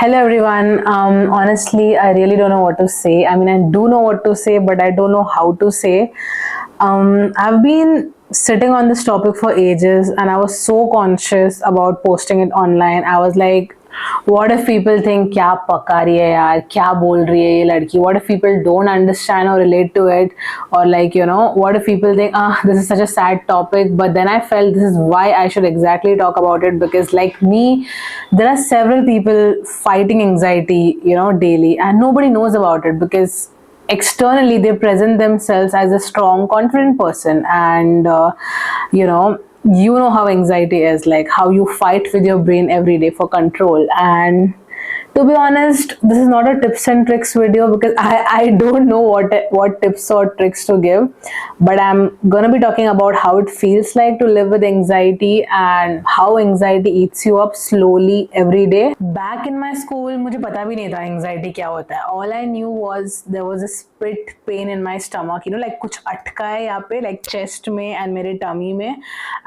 Hello everyone. Honestly, I really don't know what to say. I mean, I do know what to say, but I don't know how to say. I've been sitting on this topic for ages, and I was so conscious about posting it online. I was like, what if people think क्या पका रही है यार, क्या बोल रही है ये लड़की? What if people don't understand or relate to it, or like what if people think this is such a sad topic? But then I felt this is why I should exactly talk about it, because like me, there are several people fighting anxiety daily, and nobody knows about it because externally they present themselves as a strong confident person, and how anxiety is, like how you fight with your brain every day for control. And to be honest, this is not a tips and tricks video because I don't know what tips or tricks to give, but I'm gonna be talking about how it feels like to live with anxiety and how anxiety eats you up slowly every day. Back in my school, मुझे पता भी नहीं था anxiety क्या होता है. All I knew was there was a split pain in my stomach, like कुछ अटका है यहाँ पे, like chest में and मेरे tummy में,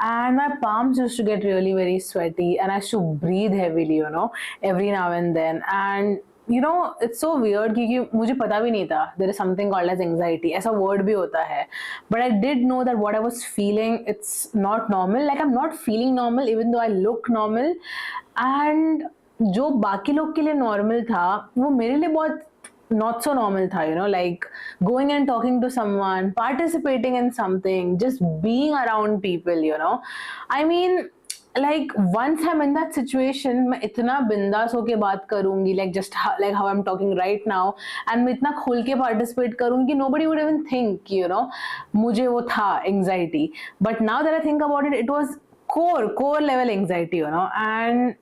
and my palms used to get really very sweaty and I used to breathe heavily, every now and then. And it's so weird क्योंकि मुझे पता भी नहीं था there is something called as anxiety, ऐसा word भी होता है. But I did know that what I was feeling, it's not normal. Like I'm not feeling normal even though I look normal. And जो बाकी लोग के लिए normal था, वो मेरे लिए बहुत not so normal tha, like going and talking to someone, participating in something, just being around people, I mean, like once I'm in that situation, मैं इतना बिंदास होके बात करूंगी, like just like how I'm talking right now, and मैं इतना खुल के participate करूंगी कि nobody would even think, मुझे वो था anxiety. But now that I think about it, it was core level anxiety, and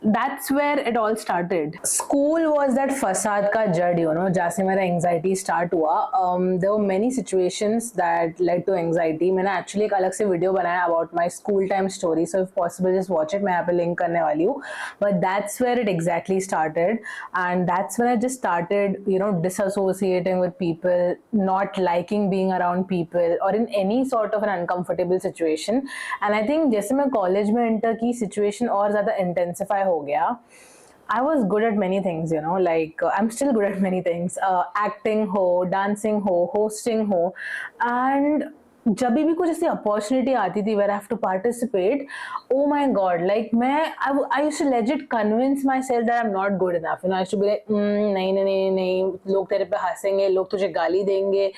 that's where it all started. School was that facade का जड़, जहाँ से मेरा anxiety start हुआ. There were many situations that led to anxiety. मैंने actually एक अलग से video बनाया about my school time story, so if possible just watch it. मैं यहाँ पे link करने वाली हूँ. But that's where it exactly started, and that's when I just started, disassociating with people, not liking being around people, or in any sort of an uncomfortable situation. And I think जैसे मैं college में enter की situation और ज़्यादा intensify हो गया. I was good at many things, like I'm still good at many things. Acting ho, dancing ho, hosting ho, and जब भी कुछ ऐसी अपॉर्चुनिटी आती थी where I have to participate, oh my god, like I used to legit convince myself that I'm not good enough. I used to be like, नहीं नहीं नहीं नहीं, लोग तेरे पे हंसेंगे, लोग तुझे गाली देंगे,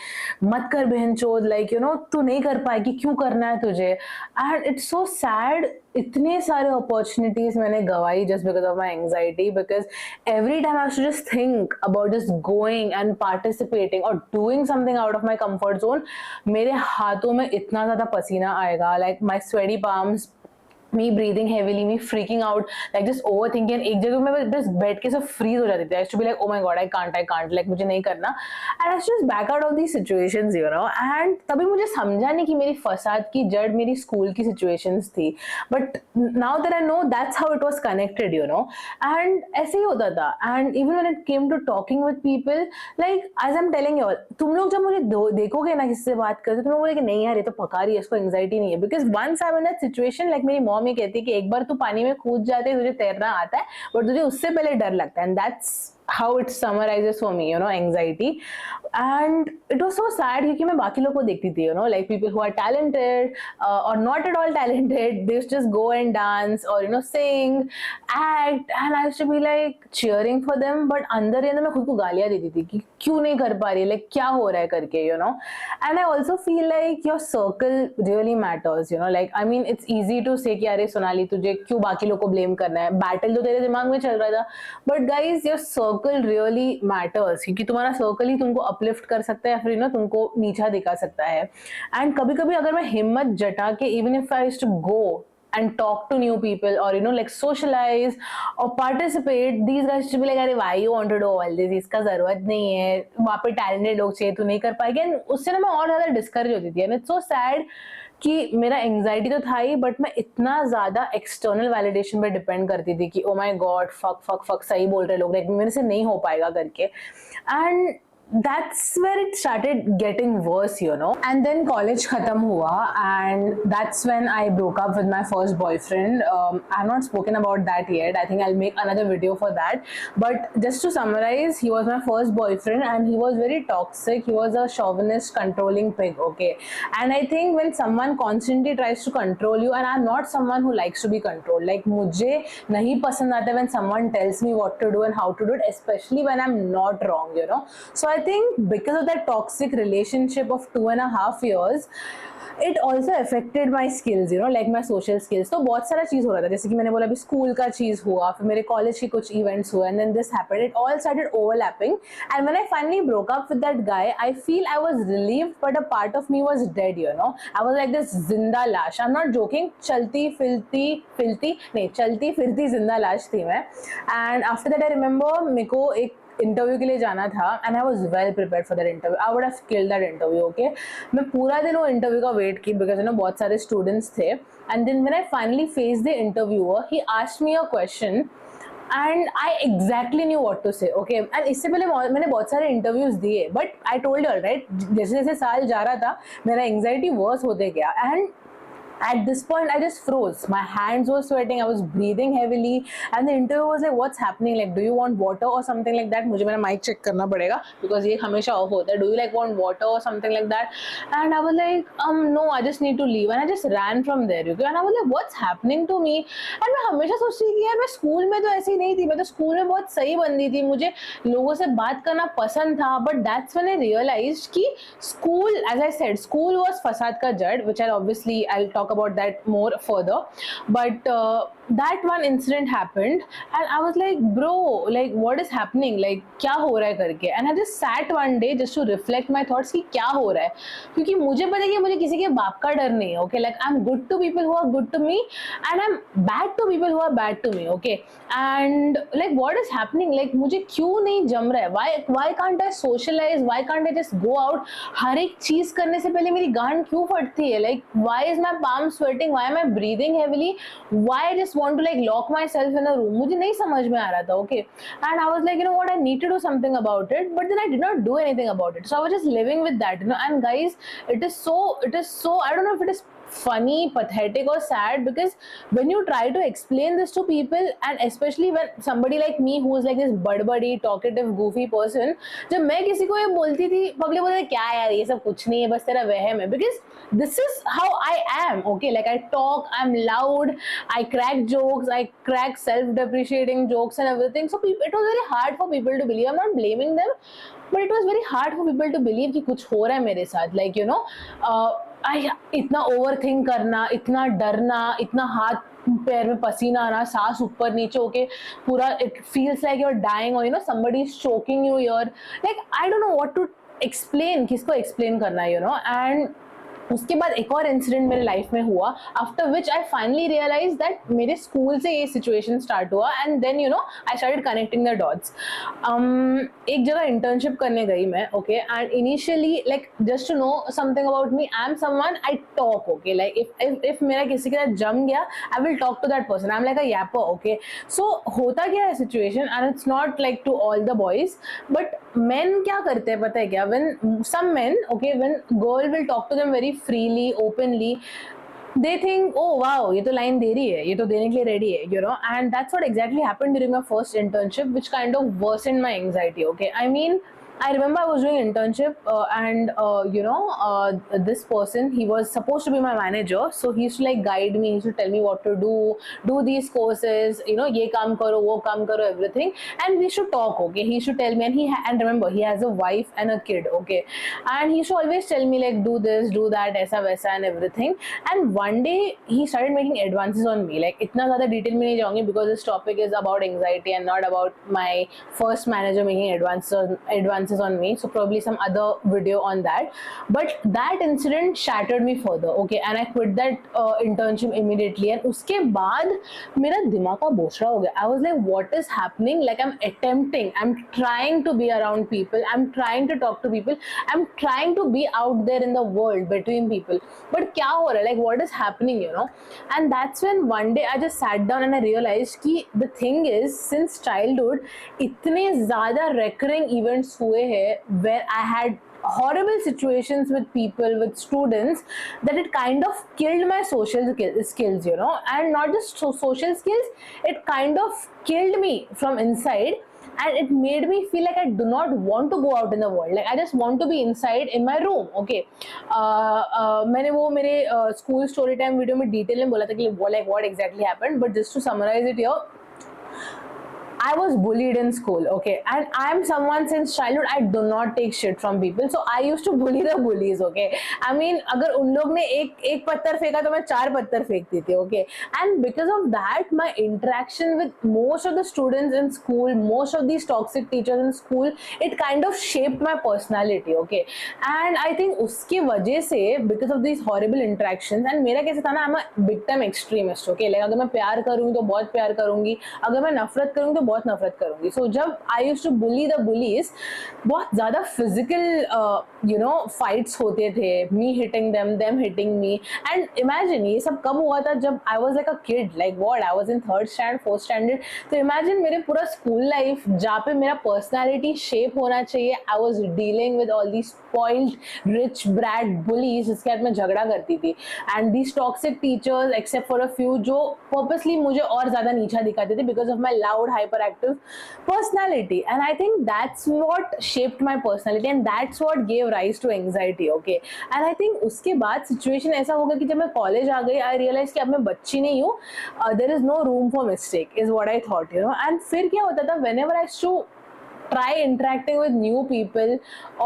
मत कर बहनचोद, like तू नहीं कर पाएगी, क्यों करना है तुझे. And it's so sad, इतने सारे opportunities मैंने गवाई just because of my anxiety, because every time I used to just think about just going and participating or doing something out of my comfort zone, मेरे हाथों में इतना ज़्यादा पसीना आएगा, like my sweaty palms, me breathing heavily, me freaking out, like just overthinking. एक जगह मैं बस बैठ के सब freeze हो जाती थी. I used to be like, oh my god, I can't, like मुझे नहीं करना. And I used to just back out of these situations, and तभी मुझे समझा नहीं कि मेरी फसाद की जड़ मेरी स्कूल की situations थी. But now that I know, that's how it was connected, and ऐसे ही होता था. And even when it came to talking with people, like as I'm telling you all, तुम लोग जब मुझे देखोगे ना किसी से बात करते, तुम लोग बोलोगे नहीं यार ये तो पका रही है, इसको एंजाइटी नहीं है. Because once I'm in that situation, like मेरी मॉम ये कहती है कि एक बार तू पानी में कूद जाते तुझे तैरना आता है, बट तुझे उससे पहले डर लगता है. And that's how it summarizes for me, anxiety. And it was so sad क्योंकि मैं बाकी लोगों को देखती थी, like people who are talented, or not at all talented, they used to just go and dance or sing, act, and I used to be like cheering for them, but अंदर ही अंदर मैं खुद को गालियाँ देती थी कि क्यों नहीं कर पा रही, like क्या हो रहा है करके, and I also feel like your circle really matters, like I mean it's easy to say कि अरे सोनाली तुझे क्यों बाकी लोग को blame करना है, battle तो तेरे दिमाग में चल रहा था. But guys, your circle really matters क्योंकि तुम्हारा circle ही तुमको uplift कर सकता है या फिर तुमको नीचा दिखा सकता है. And कभी-कभी अगर मैं हिम्मत जटा के, even if I used to go and talk to new people or like socialize or participate, these guys to be like, अरे why you want to do all this, इसका जरूरत नहीं है, वहाँ पे talented लोग चाहिए, तू नहीं कर पाएगी. And उससे ना मैं और ज़्यादा discourage होती थी. And it's so sad कि मेरा एंग्जाइटी तो था ही, बट मैं इतना ज़्यादा एक्सटर्नल वैलिडेशन पे डिपेंड करती थी कि ओ माय गॉड, फक सही बोल रहे लोग, लाइक मेरे से नहीं हो पाएगा करके. And that's where it started getting worse, you know. And then college khatam hua, and that's when I broke up with my first boyfriend. I've not spoken about that yet. I think I'll make another video for that. But just to summarize, he was my first boyfriend, and he was very toxic. He was a chauvinist, controlling pig. Okay, and I think when someone constantly tries to control you, and I'm not someone who likes to be controlled. Like मुझे नहीं पसंद आता when someone tells me what to do and how to do it, especially when I'm not wrong, you know. So I think because of that toxic relationship of 2.5 years, it also affected my skills, you know, like my social skills. तो बहुत सारा चीज हो रहा था, जैसे कि मैंने बोला अभी स्कूल का चीज हुआ, फिर मेरे कॉलेज के कुछ इवेंट्स हुए, and then this happened. It all started overlapping, and when I finally broke up with that guy, I feel I was relieved, but a part of me was dead, you know. I was like this जिंदा लाश. I'm not joking. चलती फिरती नहीं, चलती फिरती जिंदा लाश थी मैं. And after that I remember मेरे को एक इंटरव्यू के लिए जाना था, and I was well prepared for that interview. I would have killed that interview. Okay, मैं पूरा दिन वो इंटरव्यू का वेट की, बिकॉज यू नो बहुत सारे स्टूडेंट्स थे. And then when I finally face the interviewer, he asked me a question and I exactly knew what to say. Okay, and इससे पहले मैंने बहुत सारे इंटरव्यूज दिए, but I told her right, जैसे जैसे साल जा रहा था मेरा एंग्जाइटी वर्स होते गया. And at this point I just froze. My hands were sweating, I was breathing heavily, and the interviewer was like, what's happening, like do you want water or something like that. मुझे मेरा mic check करना पड़ेगा because ये हमेशा off होता है. Do you like want water or something like that? And I was like no, I just need to leave, and I just ran from there. Okay? And I was like, what's happening to me? And मैं हमेशा सोचती थी कि यार मैं school में तो ऐसी नहीं थी, मैं तो स्कूल में बहुत सही बंदी थी, मुझे लोगों से बात करना पसंद था. But that's when I realized कि school, as I said, school was फसाद का जड़, which I'll talk about that more further. But that one incident happened, and I was like, bro, like what is happening, like क्या हो रहा है करके. And I just sat one day just to reflect my thoughts कि क्या हो रहा है, क्योंकि मुझे पता है कि मुझे किसी के बाप का डर नहीं है. Okay, like I'm good to people who are good to me, and I'm bad to people who are bad to me. Okay, and like what is happening, like मुझे क्यों नहीं जम रहा है, why can't I socialize, why can't I just go out. हर एक चीज करने से पहले मेरी गांड क्यों फटती है, like why is my palm sweating, why am I breathing heavily, why I just want to like lock myself in a room. मुझे नहीं समझ में आ रहा था. Okay, and I was like, you know what, I need to do something about it, but then I did not do anything about it. So I was just living with that, you know. And guys, it is so I don't know if it is funny, pathetic or sad, because when you try to explain this to people, and especially when somebody like me who is like this बड़बड़ी talkative goofy person, जब मैं किसी को ये बोलती थी, public बोलते क्या यार ये सब कुछ नहीं है, बस तेरा वहम है. Because this is how I am. Okay, like I talk, I'm loud, I crack jokes, I crack self-depreciating jokes and everything. So it was very hard for people to believe. I'm not blaming them, but it was very hard for people to believe कि कुछ हो रहा है मेरे साथ. Like you know, इतना over think करना, इतना डरना, इतना हाथ पैर में पसीना आना, सांस ऊपर नीचे होके पूरा, it feels like you are dying, और you know somebody is choking you here. Like I don't know what to explain, किसको एक्सप्लेन करना है, यू नो. एंड उसके बाद एक और इंसिडेंट मेरे लाइफ में हुआ, after which I finally realise that मेरे स्कूल से ये सिचुएशन स्टार्ट हुआ. And then you know I started connecting the dots. एक जगह इंटर्नशिप करने गई मैं. Okay, and initially like just to know something about me, I am someone, I talk. Okay, like if मेरा किसी के साथ जम गया, I will talk to that person. I am like a yapper. Okay, so होता क्या है situation, and it's not like to all the boys, but men क्या करते हैं पता है क्या, when some men, okay, when girl will talk to them very freely, openly, they think, oh wow, ये तो line दे रही है, ये तो देने के लिए ready है, you know. And that's what exactly happened during my first internship, which kind of worsened my anxiety. Okay, I mean, I remember I was doing internship and you know, this person, he was supposed to be my manager, so he used to like guide me, he used to tell me what to do these courses, you know, ye kaam karo, wo kaam karo, everything. And we should talk. Okay, he should tell me, and and remember, he has a wife and a kid. Okay, and he should always tell me like do this, do that, aisa वैसा and everything. And one day he started making advances on me. Like इतना ज़्यादा detail में नहीं जाऊँगी because this topic is about anxiety and not about my first manager making advances on me. So probably some other video on that. But that incident shattered me further. Okay, and I quit that internship immediately. And उसके बाद मेरा दिमाग का बोछड़ा हो गया. I was like, what is happening? Like I'm trying to be around people. I'm trying to talk to people. I'm trying to be out there in the world between people. But क्या हो रहा है? Like what is happening, you know? And that's when one day I just sat down and I realized कि the thing is, since childhood इतने ज़्यादा recurring events हुए हुए हैं where I had horrible situations with people, with students, that it kind of killed my social skills, you know, and not just social skills, it kind of killed me from inside, and it made me feel like I do not want to go out in the world, like I just want to be inside in my room. Okay, मैंने वो मेरे school story time video में detail में बोला था कि like what exactly happened, but just to summarize it here, I was bullied in school, okay, and I am someone since childhood I do not take shit from people, so I used to bully the bullies, okay. I mean, अगर उन लोग ने एक पत्थर फेंका तो मैं 4 पत्थर फेंकती थी, okay, and because of that my interaction with most of the students in school, most of these toxic teachers in school, it kind of shaped my personality, okay, and I think उसकी वजह से because of these horrible interactions, and मेरा कैसे था ना, I'm a big time extremist, okay, like अगर मैं प्यार करूँगी तो बहुत प्यार करूँगी, अगर मैं नफरत करूँगी तो बहुत नफरत करूंगी. सो जब I used to bully the bullies, बहुत ज्यादा फिजिकल यू नो फाइट्स होते थे, me hitting them hitting me. And imagine ये सब कब हुआ था, जब I was like a kid, like what, I was in 3rd standard 4th standard. तो इमेजिन मेरे पूरा स्कूल लाइफ जहाँ पे मेरा पर्सनैलिटी शेप होना चाहिए, I was dealing with all these spoiled rich brat bullies जिसके साथ मैं झगड़ा करती थी, and these toxic teachers except for a few जो पर्पसली मुझे और ज्यादा नीचा दिखाते थे because of my loud hyperactive personality. And I think that's what shaped my personality, and that's what gave rise to anxiety, okay. And I think उसके बाद situation ऐसा होगा कि जब मैं college आ गई, I realized कि अब मैं बच्ची नहीं हूँ, there is no room for mistake is what I thought, you know. And फिर क्या होता था, whenever I used to try interacting with new people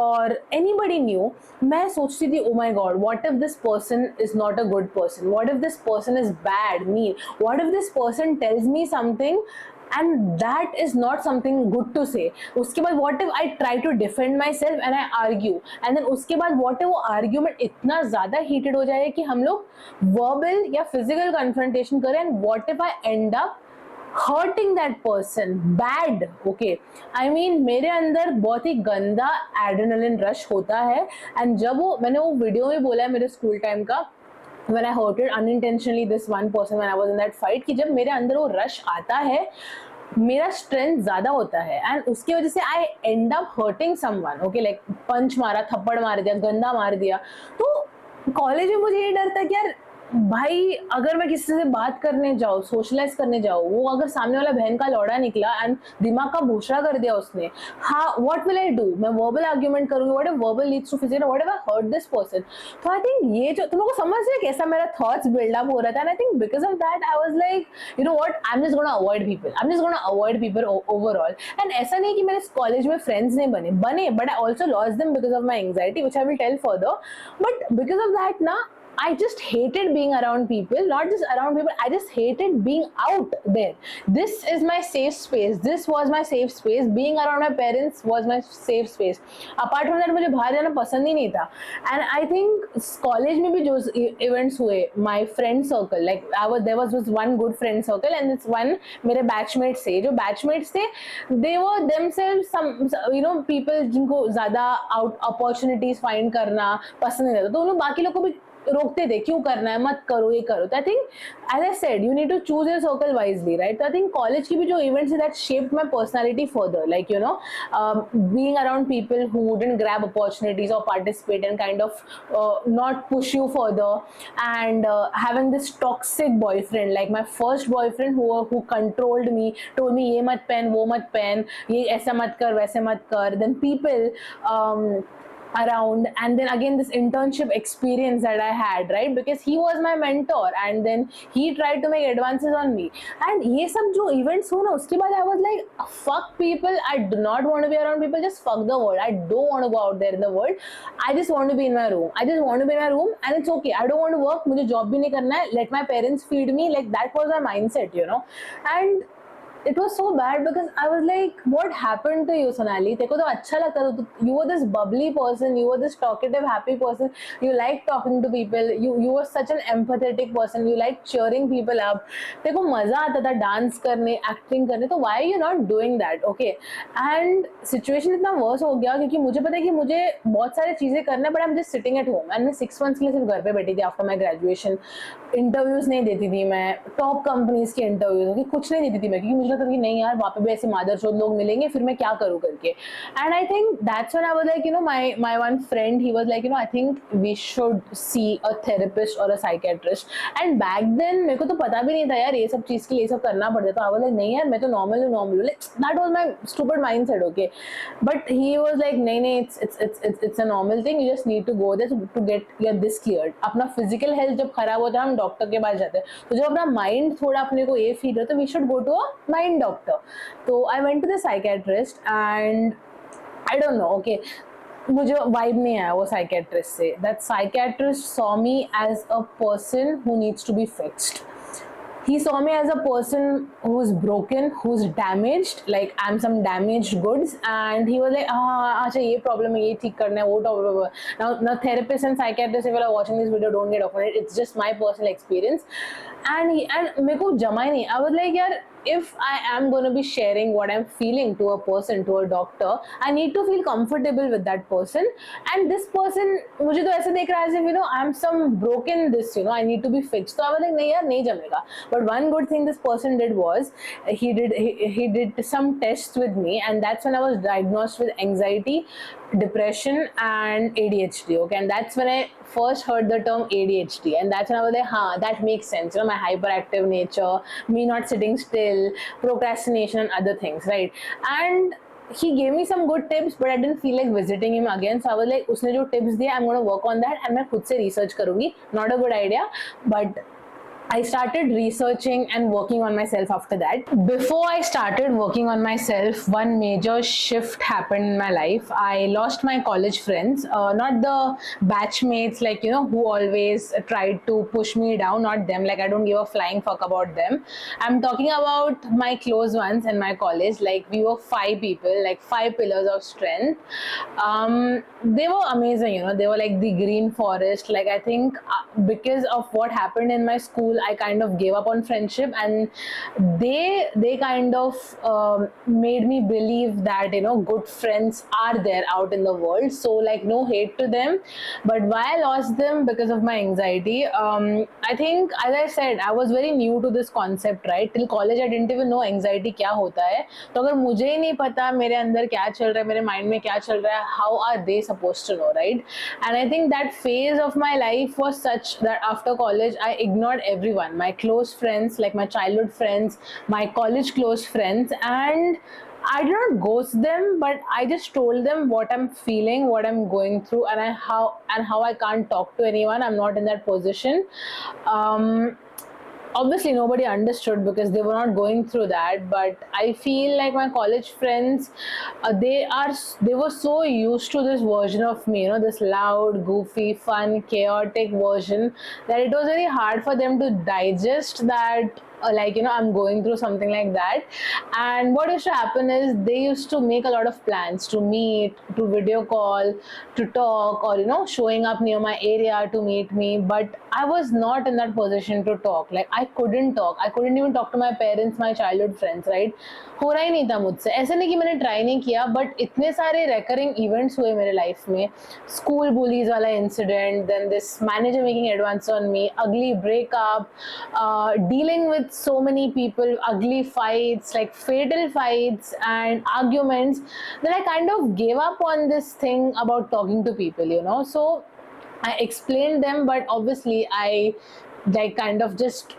or anybody new, मैं सोचती थी, oh my god, what if this person is not a good person, what if this person is bad, mean, what if this person tells me something and that is not something good to say. उसके बाद what if I try to defend myself and I argue, and then उसके बाद what if वो argument इतना ज़्यादा heated हो जाए कि हम लोग verbal या physical confrontation करें, and what if I end up hurting that person bad, okay. I mean, मेरे अंदर बहुत ही गंदा adrenaline rush होता है, and जब वो मैंने वो वीडियो में बोला है मेरे स्कूल टाइम का, when I hurted unintentionally this one person when I was in that fight, कि जब मेरे अंदर वो रश आता है मेरा स्ट्रेंथ ज्यादा होता है, एंड उसकी वजह से I end up hurting someone, okay, like punch मारा, थप्पड़ मार दिया, गंदा मार दिया. तो कॉलेज में मुझे ये डर था कि यार भाई अगर मैं किसी से बात करने जाऊँ, सोशलाइज करने जाऊँ, वो अगर सामने वाला बहन का लौड़ा निकला एंड दिमाग का भूसड़ा कर दिया उसने, हाँ, व्हाट विल आई डू, मैं वर्बल आर्ग्यूमेंट करूंगी, what if verbal leads to physical, what if I hurt this person. तो आई थिंक ये जो तुम लोगों को समझ रहे कैसा मेरा थॉट्स बिल्डअप हो रहा था, and I think because of that I was like, you know what, I am just gonna avoid people, I am just gonna avoid people overall. And ऐसा नहीं कि मेरे कॉलेज में फ्रेंड्स नहीं बने, but I also lost them because of my anxiety, which I will tell further. But because of that ना, I just hated being around people, not just around people, I just hated being out there. This is my safe space. This was my safe space. Being around my parents was my safe space. Apart from that, मुझे बाहर जाना पसंद ही नहीं था. And I think college में भी जो events हुए, my friend circle, like there was one good friend circle, and this one मेरे batchmates थे. जो batchmates थे, they were themselves some, you know, people जिनको ज़्यादा out opportunities find करना पसंद नहीं था. तो उन लोग बाकी लोग को भी रोकते थे, क्यों करना है, मत करो, ये करो. तो I think as I said, you need to choose your circle wisely, right. तो आई थिंक कॉलेज की भी जो इवेंट्स है that shaped my personality further, like you know, being around people who wouldn't grab opportunities और participate and kind of not push you further, and having this toxic boyfriend, like my first boyfriend who controlled me, told me ये मत पहन, वो मत पहन, ये ऐसा मत कर, वैसे मत कर. Then people around, and then again this internship experience that I had, right, because he was my mentor, and then he tried to make advances on me. And ये सब जो events हुए ना, उसके बाद I was like, fuck people, I do not want to be around people, just fuck the world, I don't want to go out there in the world, I just want to be in my room, I just want to be in my room, and it's okay, I don't want to work, मुझे job भी नहीं करना है, let my parents feed me, like that was my mindset, you know. And it was so bad because I was like, what happened to you, Sonali? तेरे को तो अच्छा लगता था, you were this bubbly person, you were this talkative, happy person, you liked talking to people, you were such an empathetic person, you liked cheering people up, तेरे को मजा आता था डांस करने, एक्टिंग करने, तो why are you not doing that, okay? And situation इतना worse हो गया क्योंकि मुझे पता है कि मुझे बहुत सारी चीजें करना है, but I'm just sitting at home, and मैं 6 months के लिए सिर्फ घर पे बैठी थी after my graduation. इंटरव्यूज नहीं देती थी मैं, टॉप कंपनीज के इंटरव्यूज, कुछ नहीं देती थी मैं, क्योंकि रहा था कि नहीं यार वहाँ पे भी ऐसे मादरचोद लोग मिलेंगे, फिर मैं क्या करूँ करके. And I think that's when I was like my one friend, he was like I think we should see a therapist or a psychiatrist. And back then मेरे को तो पता भी नहीं था यार ये सब चीज़ के लिए ये सब करना पड़ता. तो I was like नहीं यार मैं तो नॉर्मल हूँ. Like that was my stupid mindset, okay. But he was like नहीं it's a normal thing, you just need to go there to get your this cleared. अपना physical health जब खराब होता है हम डॉक्टर के पास जाते हैं, तो जब अपना माइंड थोड़ा अपने को ये फील होता है, we should go to a mind doctor. तो I went to the psychiatrist and I don't know, okay, मुझे वाइब नहीं आया वो साइकेट्रिस्ट से. That psychiatrist saw me as a person who needs to be fixed. He saw me as a person who's broken, who's damaged, like I'm some damaged goods, and he was like, अच्छा ये problem है, ये ठीक करना है, वो problem. Now therapists and psychiatrists, if you are watching this video, don't get offended. It's just my personal experience, and मेरे को जमा ही नहीं. I was like यार, if I am going to be sharing what I'm feeling to a person, to a doctor, I need to feel comfortable with that person. And this person मुझे तो ऐसे देख रहा है as if I'm some broken this, I need to be fixed. So I was like नहीं यार नहीं जमेगा. But one good thing this person did was he did some tests with me, and that's when I was diagnosed with anxiety, depression, and ADHD. Okay, and that's when I first heard the term ADHD, and that's when I was like, that makes sense. My hyperactive nature, me not sitting still, procrastination, and other things, right? And he gave me some good tips, but I didn't feel like visiting him again. So I was like, उसने जो tips दिए, I'm going to work on that, and मैं खुद से research करूँगी. Not a good idea, but I started researching and working on myself after that. Before I started working on myself, one major shift happened in my life. I lost my college friends, not the batchmates like who always tried to push me down, not them. Like I don't give a flying fuck about them. I'm talking about my close ones in my college. Like we were 5 people, like 5 pillars of strength. They were amazing, they were like the green forest. Like I think because of what happened in my school, I kind of gave up on friendship, and they kind of made me believe that good friends are there out in the world. So like no hate to them, but why I lost them? Because of my anxiety. I think as I said, I was very new to this concept, right? Till college I didn't even know anxiety क्या होता है. तो अगर मुझे ही नहीं पता मेरे अंदर क्या चल रहा है, मेरे माइंड में क्या चल रहा है, how are they supposed to know, right? And I think that phase of my life was such that after college I ignored everyone, my close friends, like my childhood friends, my college close friends, and I did not ghost them, but I just told them what I'm feeling, what I'm going through, and how I can't talk to anyone. I'm not in that position. Obviously nobody understood because they were not going through that, but I feel like my college friends, they were so used to this version of me, this loud, goofy, fun, chaotic version, that it was very hard for them to digest that I'm going through something like that. And what used to happen is they used to make a lot of plans to meet, to video call, to talk, or showing up near my area to meet me, but I was not in that position to talk. Like I couldn't talk, I couldn't even talk to my parents, my childhood friends, right? हो रहा ही नहीं था मुझसे. ऐसे नहीं कि मैंने try नहीं किया, बट इतने सारे रेकरिंग इवेंट्स हुए मेरे लाइफ में. स्कूल बुलीज वाला incident, then this manager making advance on me, अगली breakup, dealing with so many people, ugly fights, like fatal fights and arguments, that I kind of gave up on this thing about talking to people, so I explained them, but obviously I kind of just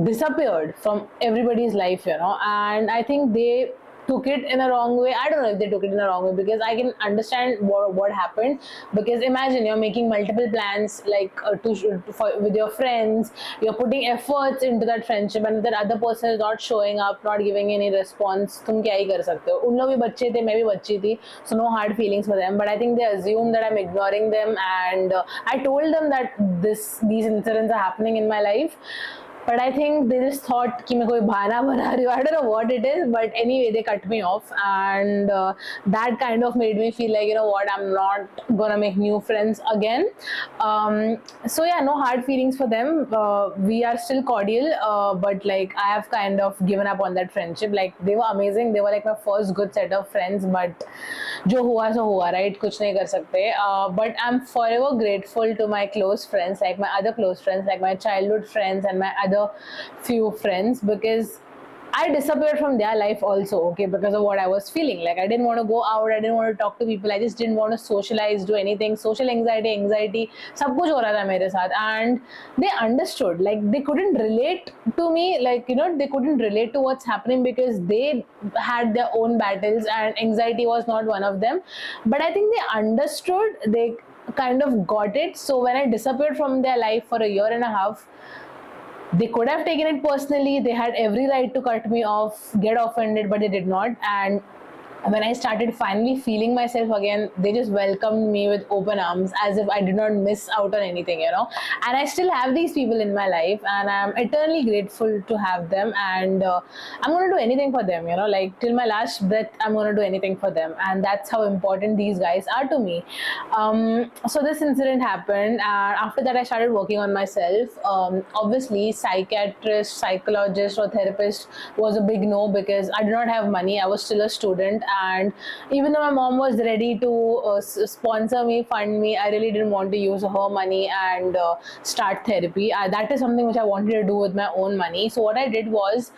disappeared from everybody's life, and I think they took it in a wrong way. I don't know if they took it in a wrong way, because I can understand what happened. Because imagine you're making multiple plans, like with your friends, you're putting efforts into that friendship, and if that other person is not showing up, not giving any response, तुम क्या ही कर सकते हो? उन लोग भी बच्चे थे, मैं भी बच्ची थी, so no hard feelings for them, but I think they assume that I'm ignoring them, and I told them that these incidents are happening in my life. But I think they just thought कि मैं कोई बहाना बना रही हूँ. I don't know what it is, but anyway they cut me off, and that kind of made me feel like what, I'm not gonna make new friends again. So yeah, no hard feelings for them. We are still cordial, but like I have kind of given up on that friendship. Like they were amazing, they were like my first good set of friends, but जो हुआ सो हुआ, right? कुछ नहीं कर सकते. But I'm forever grateful to my close friends, like my other close friends, like my childhood friends and my other few friends, because I disappeared from their life also, okay, because of what I was feeling. Like I didn't want to go out, I didn't want to talk to people, I just didn't want to socialize, do anything. Social anxiety, सब कुछ हो रहा था मेरे साथ, and they understood. Like they couldn't relate to me, like you know, they couldn't relate to what's happening because they had their own battles, and anxiety was not one of them. But I think they understood. They kind of got it. So when I disappeared from their life for a year and a half, they could have taken it personally. They had every right to cut me off, get offended, but they did not. And when I started finally feeling myself again, they just welcomed me with open arms as if I did not miss out on anything, you know. And I still have these people in my life, and I'm eternally grateful to have them. And I'm going to do anything for them, you know, like till my last breath, I'm going to do anything for them. And that's how important these guys are to me. So this incident happened, and after that, I started working on myself. Obviously, psychiatrist, psychologist, or therapist was a big no because I did not have money. I was still a student, and even though my mom was ready to sponsor me, fund me, I really didn't want to use her money and start therapy. That is something which I wanted to do with my own money. So what I did was,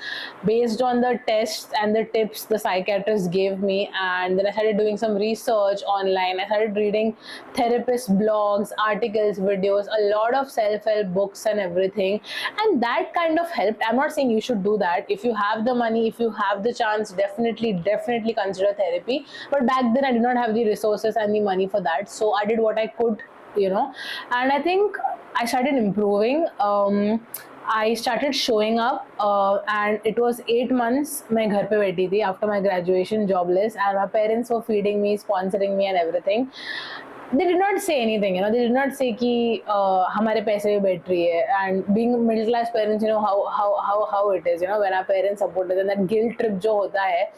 based on the tests and the tips the psychiatrist gave me, and then I started doing some research online. I started reading therapist blogs, articles, videos, a lot of self-help books and everything, and that kind of helped. I'm not saying you should do that. If you have the money, if you have the chance, definitely consider therapy. But back then I did not have the resources and the money for that, so I did what I could, you know. And I think I started improving. I started showing up, and it was 8 months मैं घर पे बैठी थी after my graduation, jobless, and my parents were feeding me, sponsoring me and everything. They did not say anything, you know. They did not say कि हमारे पैसे में बैठ रही है. And being middle class parents, you know how it is, you know, when our parents support us, and that guilt trip जो होता है.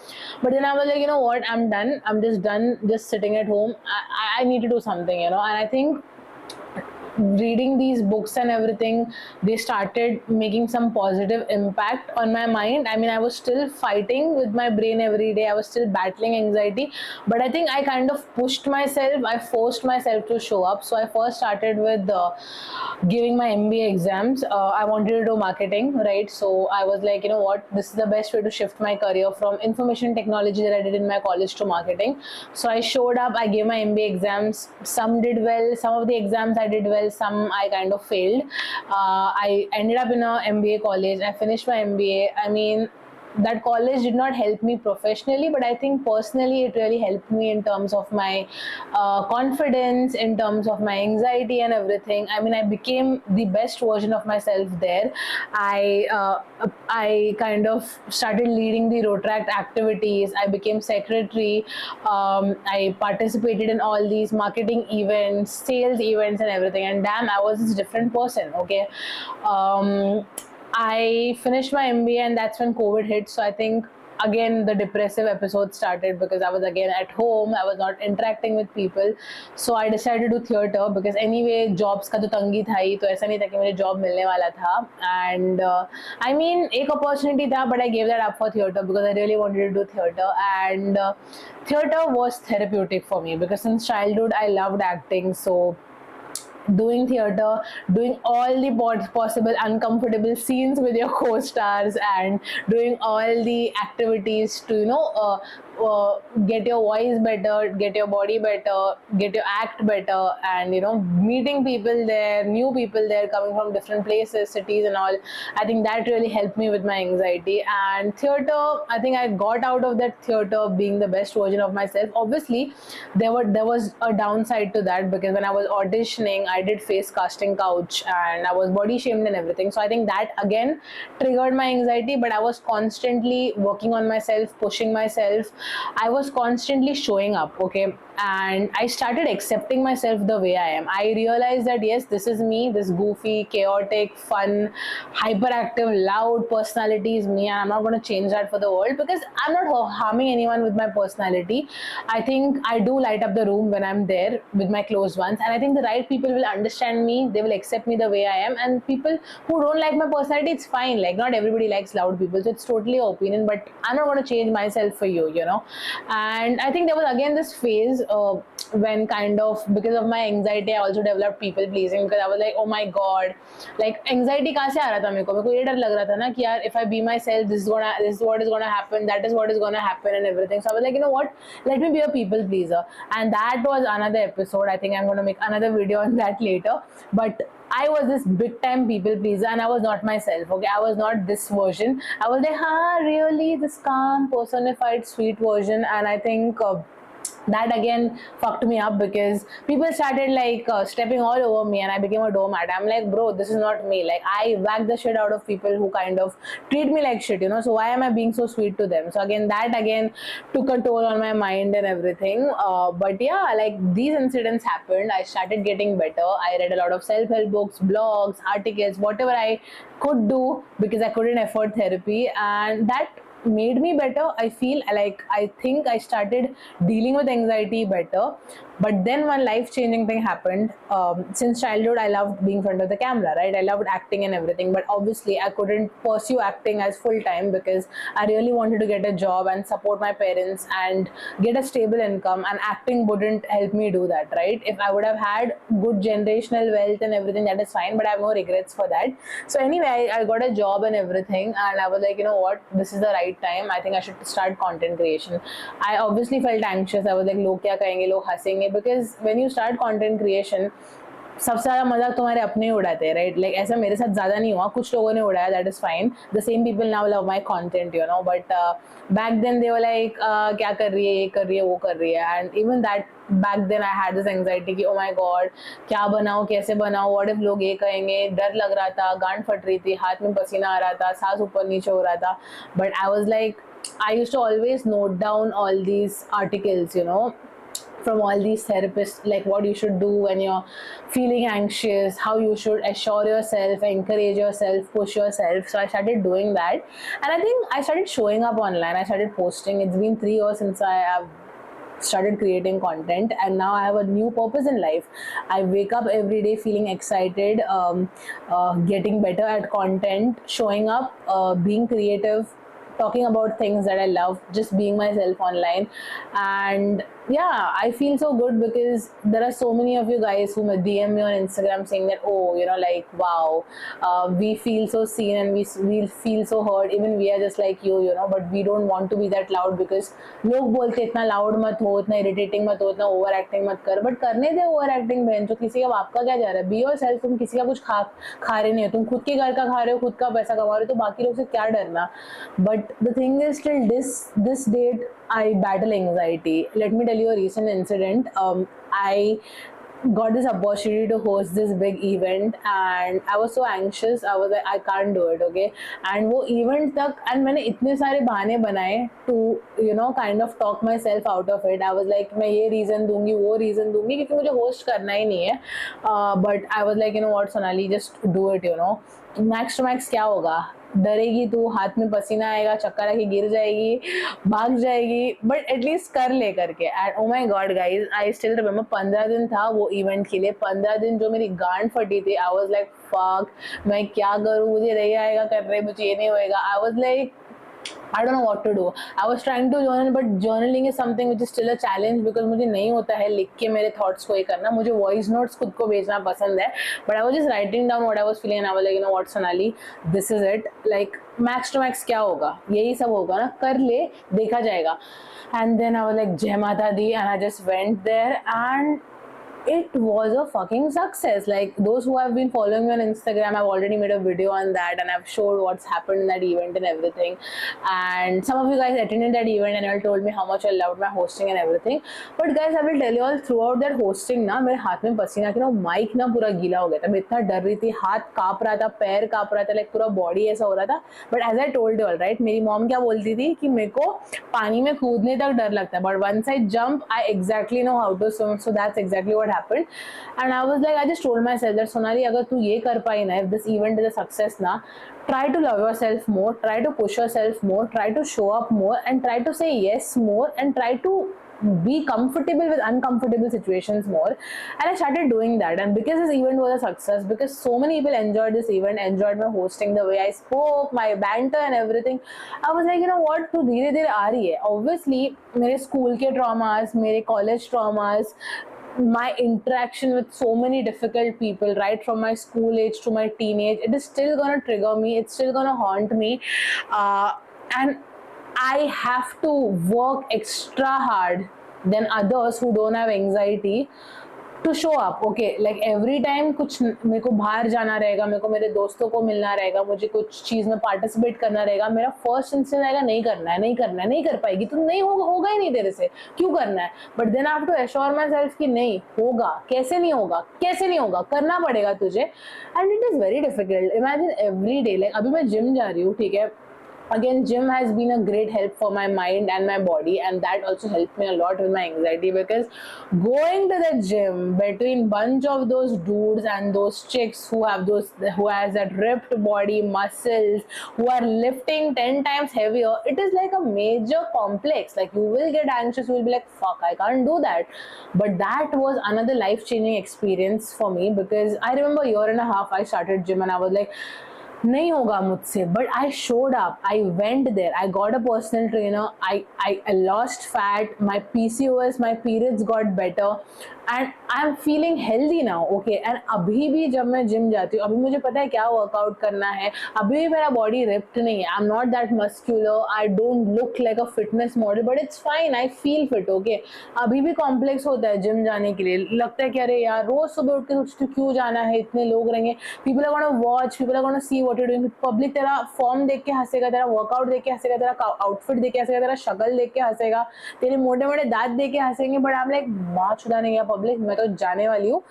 But then I was like, you know what, I'm done. I'm just done, just sitting at home. I need to do something, you know. And I think reading these books and everything, they started making some positive impact on my mind. I mean, I was still fighting with my brain every day, I was still battling anxiety, but I think I kind of pushed myself, I forced myself to show up. So I first started with giving my MBA exams. I wanted to do marketing, right? So I was like, you know what, this is the best way to shift my career from information technology that I did in my college to marketing. So I showed up, I gave my MBA exams. Some did well, some of the exams I did well, some I kind of failed. I ended up in a MBA college. I finished my MBA. I mean, that college did not help me professionally, but I think personally it really helped me in terms of my confidence, in terms of my anxiety and everything. I mean, I became the best version of myself there. I kind of started leading the Rotaract activities. I became secretary. I participated in all these marketing events, sales events and everything, and damn, I was this different person. Okay. I finished my MBA, and that's when COVID hit. So I think again the depressive episode started because I was again at home. I was not interacting with people. So I decided to do theatre because anyway jobs का तो तंगी था ही, तो ऐसा नहीं था कि मुझे job मिलने वाला था. And I mean एक opportunity था, but I gave that up for theatre because I really wanted to do theatre. And theatre was therapeutic for me because since childhood I loved acting. So doing theatre, doing all the possible uncomfortable scenes with your co-stars, and doing all the activities to, you know, get your voice better, get your body better, get your act better, and, you know, meeting people there, new people there coming from different places, cities and all. I think that really helped me with my anxiety. And theatre, I think I got out of that theatre being the best version of myself. Obviously there was a downside to that because when I was auditioning I did face casting couch and I was body shamed and everything. So I think that again triggered my anxiety, but I was constantly working on myself, pushing myself. I was constantly showing up, okay, and I started accepting myself the way I am. I realized that yes, this is me, this goofy, chaotic, fun, hyperactive, loud personality is me, and I'm not going to change that for the world because I'm not harming anyone with my personality. I think I do light up the room when I'm there with my close ones, and I think the right people will understand me, they will accept me the way I am. And people who don't like my personality, it's fine. Like, not everybody likes loud people, so it's totally your opinion, but I'm not going to change myself for you, you know. And I think there was again this phase when kind of because of my anxiety I also developed people pleasing, because I was like, oh my god, like anxiety कहाँ से आ रहा था मेरे को ये डर लग रहा था ना कि यार if I be myself this is what is gonna happen, that is what is gonna happen and everything. So I was like, you know what, let me be a people pleaser. And that was another episode. I think I'm gonna make another video on that later. But I was this big time people pleaser and I was not myself. Okay, I was not this version. I was like, really, this calm personified sweet version. And I think that again fucked me up, because people started like stepping all over me and I became a doormat. I'm like, bro, this is not me. Like, I whack the shit out of people who kind of treat me like shit, so why am I being so sweet to them? So again, that again took a toll on my mind and everything. But yeah, like these incidents happened. I started getting better. I read a lot of self-help books, blogs, articles, whatever I could do, because I couldn't afford therapy, and that made me better. I feel like I think I started dealing with anxiety better. But then one life changing thing happened. Since childhood I loved being in front of the camera, right? I loved acting and everything, but obviously I couldn't pursue acting as full time because I really wanted to get a job and support my parents and get a stable income, and acting wouldn't help me do that, right? If I would have had good generational wealth and everything, that is fine, but I have no regrets for that. So anyway, I got a job and everything, and I was like, you know what, this is the right time. I think I should start content creation. I obviously felt anxious. I was like, log kya kahenge, log hasenge, because when you start content creation, सबसे ज़्यादा मजाक तुम्हारे अपने ही उड़ाते हैं, right? Like ऐसा मेरे साथ ज़्यादा नहीं हुआ, कुछ लोगों ने उड़ाया, that is fine. The same people now love my content, but back then they were like, क्या कर रही है, ये कर रही है, वो कर रही है. And even that back then I had this anxiety कि ओ माई गॉड, क्या बनाओ, कैसे बनाओ, व्हाट इफ लोग ये कहेंगे. डर लग रहा था, गांड फट रही थी, हाथ में पसीना आ रहा था, सांस ऊपर नीचे हो रहा था. But I was like, I used to always note down all these articles, from all these therapists, like what you should do when you're feeling anxious, how you should assure yourself, encourage yourself, push yourself. So I started doing that, and I think I started showing up online. I started posting. It's been 3 years since I have started creating content, and now I have a new purpose in life. I wake up every day feeling excited, getting better at content, showing up, being creative, talking about things that I love, just being myself online. And yeah, I feel so good because there are so many of you guys who DM me on Instagram saying that, oh, like, wow, we feel so seen and we feel so heard. Even we are just like you, but we don't want to be that loud because लोग बोलते इतना loud मत हो, इतना irritating मत हो, इतना over acting मत कर. But करने दे over acting बहन, जो किसी का बाप का क्या जा रहा है? Be yourself. तुम किसी का कुछ खा रहे नहीं हो, तुम खुद के घर का खा रहे हो, खुद का पैसा कमा रहे हो, तो बाकी लोग से क्या डरना? But the thing is, till this date, I battle anxiety. Let me tell you a recent incident. I got this opportunity to host this big event and I was so anxious. I was like, I can't do it, okay? And वो event तक, and मैंने इतने सारे बहाने बनाए to kind of talk myself out of it. I was like, मैं ये reason दूंगी, वो reason दूंगी, क्योंकि मुझे host करना ही नहीं है. But I was like, you know what, Sonali, just do it. Max to max क्या होगा? डरेगी तू, हाथ में पसीना आएगा, चक्कर आके गिर जाएगी, भाग जाएगी, बट एटलीस्ट कर ले करके. And oh my God guys, I still remember 15 दिन था वो इवेंट के लिए. 15 दिन जो मेरी गांड फटी थी. आई वाज लाइक, फक, मैं क्या करूँ, मुझे नहीं आएगा कर रहे, मुझे ये नहीं होएगा. आई was like, I don't know what to do. I was trying to journal, but journaling is something which is still a challenge because मुझे नहीं होता है लिख के मेरे thoughts को ये करना. मुझे voice notes खुद को भेजना पसंद है. But I was just writing down what I was feeling and I was like, you know what, Sonali, this is it. Like max to max क्या होगा? यही सब होगा ना, कर ले, देखा जाएगा. And then I was like, जय माता दी, and I just went there and it was a fucking success. Like, those who have been following me on Instagram, I've already made a video on that and I've showed what's happened in that event and everything. And some of you guys attended that event and all told me how much I loved my hosting and everything. But guys, I will tell you all, throughout that hosting ना, मेरे हाथ में पसीना कि ना, mic ना पूरा गीला हो गया था. मैं इतना डर रही थी, हाथ कांप रहा था, पैर कांप रहा था, लाइक पूरा बॉडी ऐसा हो रहा था. But as I told you all, right, मेरी मॉम क्या बोलती थी कि मेरे को पानी में कूदने तक डर लगता है, but once I jump, I exactly know how to swim. So that's exactly what happened. And I was like, I just told myself that Sonali, अगर तू ये कर पाई ना, if this event is a success ना, try to love yourself more, try to push yourself more, try to show up more, and try to say yes more, and try to be comfortable with uncomfortable situations more. And I started doing that, and because this event was a success, because so many people enjoyed this event, enjoyed my hosting, the way I spoke, my banter and everything, I was like, you know what, तो धीरे धीरे आ रही है. Obviously मेरे school के traumas, मेरे college traumas, my interaction with so many difficult people right from my school age to my teenage, it is still gonna trigger me, it's still gonna haunt me, and I have to work extra hard than others who don't have anxiety to show up. Okay, like every time कुछ मेरे को बाहर जाना रहेगा, मेरे को मेरे दोस्तों को मिलना रहेगा, मुझे कुछ चीज में पार्टिसिपेट करना रहेगा, मेरा फर्स्ट इंस्टेंट रहेगा नहीं करना है, नहीं करना है, नहीं कर पाएगी तो नहीं होगा, होगा ही नहीं तेरे से, क्यों करना है. But then I have to assure myself कि नहीं होगा, कैसे नहीं होगा, कैसे नहीं होगा, करना पड़ेगा तुझे. And it is very difficult. Imagine every day, like अभी मैं जिम जा रही हूँ, ठीक है. Again, gym has been a great help for my mind and my body, and that also helped me a lot with my anxiety, because going to the gym between bunch of those dudes and those chicks who has that ripped body, muscles, who are lifting 10 times heavier, it is like a major complex. Like you will get anxious, you will be like, fuck, I can't do that. But that was another life changing experience for me, because I remember a year and a half I started gym and I was like, नहीं होगा मुझसे. But I showed up, I went there, I got a personal trainer, I lost fat, my PCOS, my periods got better, and I am feeling healthy now. Okay, and अभी भी जब मैं gym जाती हूँ, अभी मुझे पता है क्या वर्कआउट करना है, अभी भी मेरा बॉडी रिप्ड नहीं है, I am not that muscular, I don't look like a fitness model, but it's fine, I feel fit. Okay, अभी भी कॉम्प्लेक्स होता है जिम जाने के लिए, लगता है कि अरे यार रोज सुबह उठ के सोचती हूँ क्यों जाना है, इतने लोग रहेंगे, people are gonna watch, people are gonna see what you doing, public तेरा फॉर्म देख के हंसेगा, तेरा वर्कआउट देख के हंसेगा, तेरा आउटफिट देख के हंसेगा, तेरा शक्ल देख के हंसेगा, तेरे मोटे मोटे दांत देख के हंसेंगे. बट आई एम लाइक, माँ छुड़ा नहीं गया पब्लिक, मैं तो जाने वाली हूँ.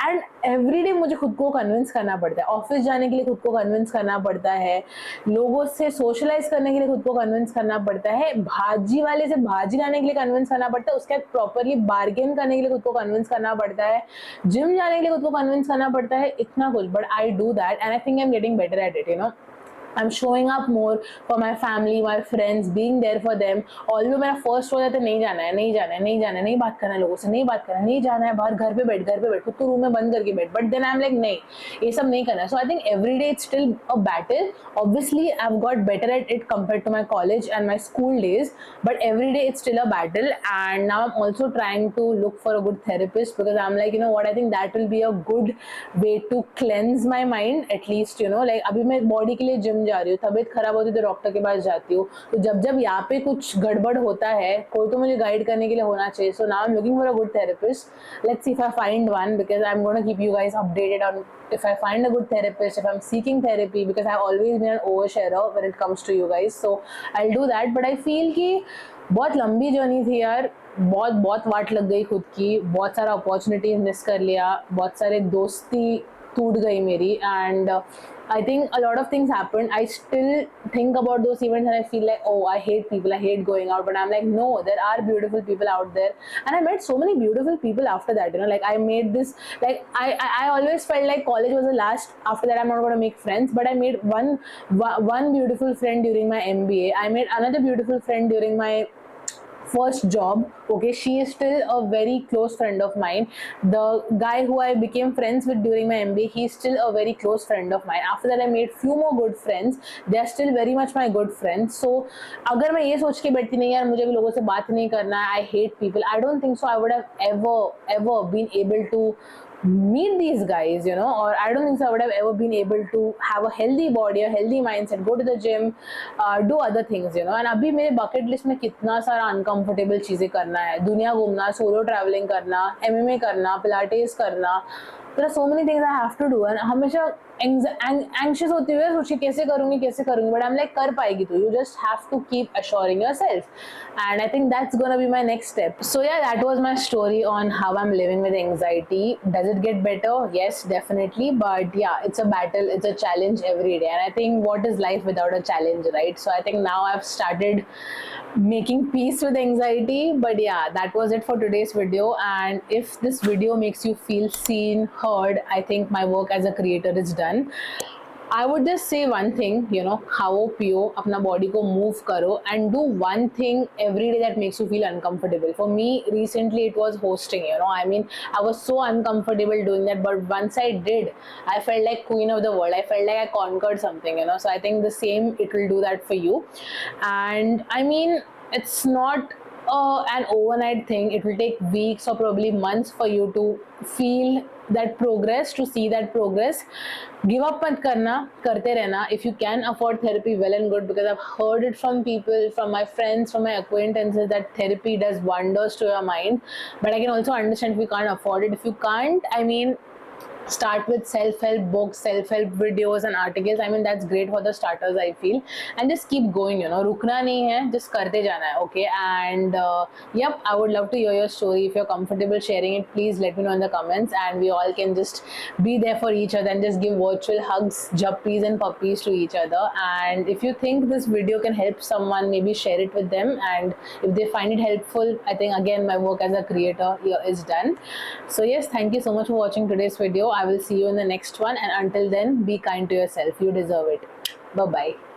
एंड एवरीडे मुझे खुद को कन्विंस करना पड़ता है, ऑफिस जाने के लिए खुद को कन्विंस करना पड़ता है, लोगों से सोशलाइज करने के लिए खुद को कन्विंस करना पड़ता है, भाजी वाले से भाजी लाने के लिए कन्विंस करना पड़ता है, उसके बाद प्रॉपरली बार्गेन करने के लिए खुद को कन्विंस करना पड़ता है, जिम जाने के लिए खुद को कन्विंस करना पड़ता है, इतना कुछ. But I do that and I think I am getting better at it, you know. I'm showing up more for my family, my friends, being there for them. Although मेरा first हो जाता है नहीं जाना है, नहीं जाना है, नहीं जाना है, नहीं बात करना है लोगों से, नहीं बात करना है, नहीं जाना है बाहर, घर पे बैठ, खुद को रूम में बंद करके बैठ. But then I'm like नहीं, ये सब नहीं करना है. So I think every day it's still a battle. Obviously I've got better at it compared to my college and my school days, but every day it's still a battle. And now I'm also trying to look for a good therapist, because I'm like, you know what, I think that will be a good way to cleanse my mind at least, you know. Like अभी मैं body के लिए gym जा रही हूँ, तबीयत खराब होती है तो डॉक्टर के पास जाती हूँ, तो जब जब यहाँ पे कुछ गड़बड़ होता है, कोई तो मुझे गाइड करने के लिए होना चाहिए. So now I am looking for a good therapist. Let's see if I find one, because I am gonna keep you guys updated on if I find a good therapist, if I'm seeking therapy, because I've always been an oversharer when it comes to you guys, so I'll do that. But I feel कि बहुत लंबी journey थी यार, बहुत बहुत वाट लग गई खुद की, बहुत सारा अपॉर्चुनिटीज मिस कर लिया, बहुत सारे दोस्ती टूट गई मेरी, and I think a lot of things happened. I still think about those events and I feel like, oh, I hate people, I hate going out. But I'm like, no, there are beautiful people out there. And I met so many beautiful people after that, you know, like I made this, like I always felt like college was the last. After that, I'm not going to make friends. But I made one beautiful friend during my MBA. I made another beautiful friend during my first job. Okay, she is still a very close friend of mine. The guy who I became friends with during my MBA, he's still a very close friend of mine. After that I made few more good friends. They are still very much my good friends. So अगर मैं ये सोच के बैठती नहीं यार मुझे लोगों से बात नहीं करना है, I hate people, I don't think so I would have ever been able to meet these guys, you know, or I don't think so I would have ever been able to have a healthy body, a healthy mindset, go to the gym, do other things, you know. And अभी मेरे bucket list में कितना सारा uncomfortable चीजें करना है, दुनिया घूमना, सोलो ट्रैवलिंग करना, MMA करना, पिलाटेस करना, there are so many things I have to do, and हमेशा anxious होती हुई सोची कैसे करूँगी, but I'm like कर पाएगी तू. You just have to keep assuring yourself, and I think that's gonna be my next step. So yeah, that was my story on how I'm living with anxiety. Does it get better? Yes, definitely, but yeah, it's a battle, it's a challenge every day, and I think what is life without a challenge, right? So I think now I've started making peace with anxiety. But yeah, that was it for today's video, and if this video makes you feel seen, heard, I think my work as a creator is done. I would just say one thing, you know, खाओ पियो, अपना body को move करो, and do one thing every day that makes you feel uncomfortable. For me, recently it was hosting, you know, I mean, I was so uncomfortable doing that, but once I did, I felt like queen of the world. I felt like I conquered something, you know, so I think the same, it will do that for you. And I mean, it's not an overnight thing. It will take weeks or probably months for you to feel that progress, to see that progress. Give up mat karna, karte rehna. If you can afford therapy, well and good, because I've heard it from people, from my friends, from my acquaintances, that therapy does wonders to your mind. But I can also understand if you can't afford it. If you can't, I mean, start with self-help books, self-help videos and articles. I mean, that's great for the starters, I feel. And just keep going, you know, rukna nahi hai, just karte jana hai. Okay. And yep, I would love to hear your story. If you're comfortable sharing it, please let me know in the comments, and we all can just be there for each other and just give virtual hugs, juppies and puppies to each other. And if you think this video can help someone, maybe share it with them, and if they find it helpful, I think again my work as a creator here is done. So yes, thank you so much for watching today's video. I will see you in the next one, and until then, be kind to yourself. You deserve it. Bye bye.